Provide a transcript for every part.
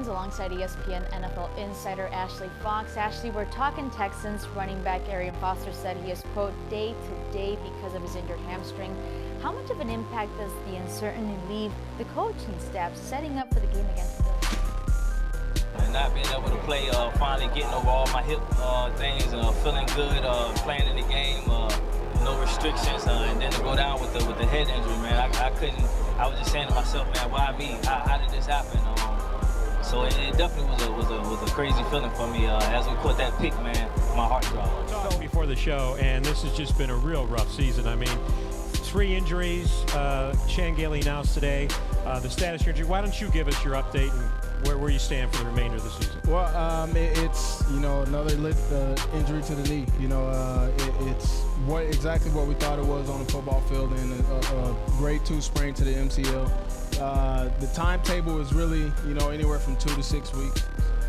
Texans alongside ESPN NFL insider Ashley Fox. Ashley, we're talking Texans. Running back Arian Foster said he is, quote, day to day because of his injured hamstring. How much of an impact does the uncertainty leave the coaching staff setting up for the game against the Bills? And not being able to play, finally getting over all my hip things, feeling good, playing in the game, no restrictions, and then to go down with the head injury, man. I couldn't. I was just saying to myself, man, why me? How did this happen? So it definitely was a crazy feeling for me. As we caught that pick, man, my heart dropped. Talked before the show, and this has just been a real rough season. I mean, 3 injuries. Chan Gailey announced today the status of your injury. Why don't you give us your update and where you stand for the remainder of the season? Well, it's another injury to the knee. It's exactly what we thought it was on the football field, and a grade 2 sprain to the MCL. The timetable is really anywhere from 2 to 6 weeks.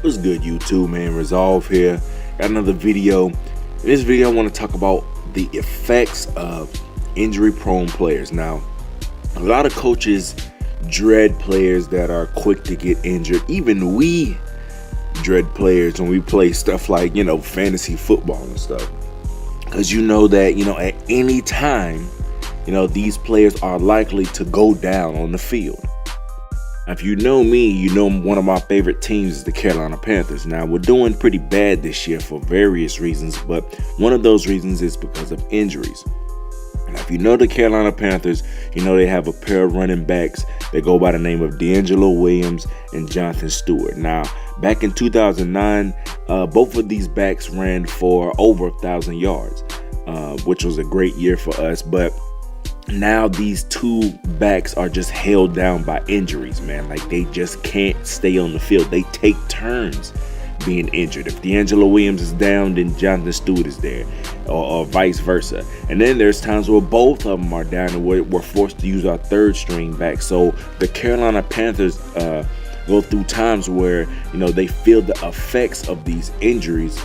What's good, YouTube, man? Resolve here. Got another video. In this video, I want to talk about the effects of injury-prone players. Now, a lot of coaches dread players that are quick to get injured. Even we dread players when we play stuff like, fantasy football and stuff. Because that, at any time, these players are likely to go down on the field. Now, if you know me, one of my favorite teams is the Carolina Panthers. Now, we're doing pretty bad this year for various reasons, but one of those reasons is because of injuries. Now, if you know the Carolina Panthers, they have a pair of running backs that go by the name of DeAngelo Williams and Jonathan Stewart. Now, back in 2009, both of these backs ran for over 1,000 yards, which was a great year for us. But now these two backs are just held down by injuries, man. Like, they just can't stay on the field. They take turns being injured. If DeAngelo Williams is down, then Jonathan Stewart is there, or vice versa. And then there's times where both of them are down and we're forced to use our third string back. So the Carolina Panthers go through times where they feel the effects of these injuries,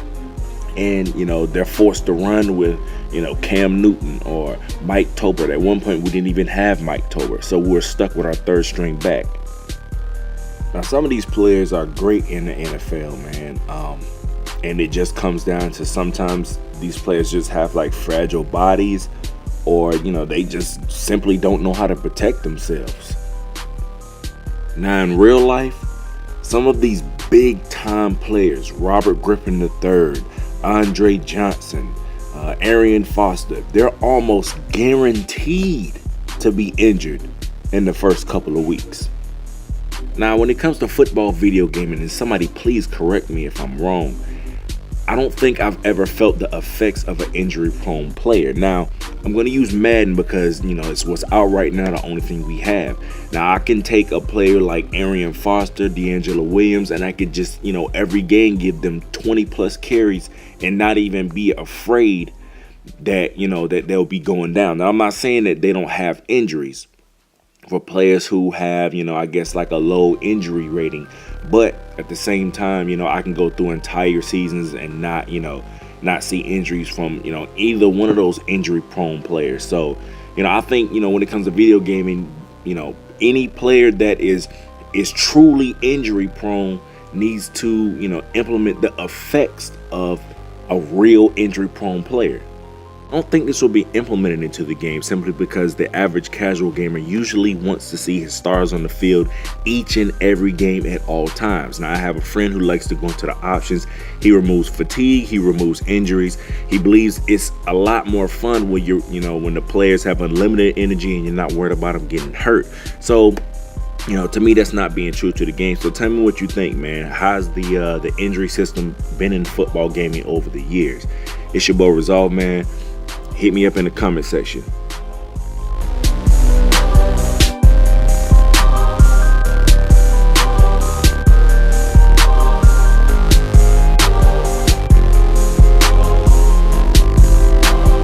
and they're forced to run with Cam Newton or Mike Tolbert. At one point we didn't even have Mike Tolbert, so we're stuck with our third string back. Now, some of these players are great in the NFL, man, and it just comes down to sometimes these players just have like fragile bodies, or they just simply don't know how to protect themselves. Now, in real life, some of these big time players, Robert Griffin III, Andre Johnson, Arian Foster, they're almost guaranteed to be injured in the first couple of weeks. Now, when it comes to football video gaming, and somebody please correct me if I'm wrong, I don't think I've ever felt the effects of an injury-prone player. Now, I'm going to use Madden because, it's what's out right now, the only thing we have. Now, I can take a player like Arian Foster, DeAngelo Williams, and I could just, every game give them 20-plus carries and not even be afraid that, that they'll be going down. Now, I'm not saying that they don't have injuries for players who have, I guess like a low injury rating. But at the same time, I can go through entire seasons and not see injuries from, either one of those injury prone players. So, I think, when it comes to video gaming, any player that is truly injury prone needs to, implement the effects of a real injury prone player. I don't think this will be implemented into the game simply because the average casual gamer usually wants to see his stars on the field each and every game at all times. Now, I have a friend who likes to go into the options. He removes fatigue, he removes injuries. He believes it's a lot more fun when when the players have unlimited energy and you're not worried about them getting hurt. So, to me, that's not being true to the game. So tell me what you think, man. How's the injury system been in football gaming over the years? It's your boy Resolve, man. Hit me up in the comment section.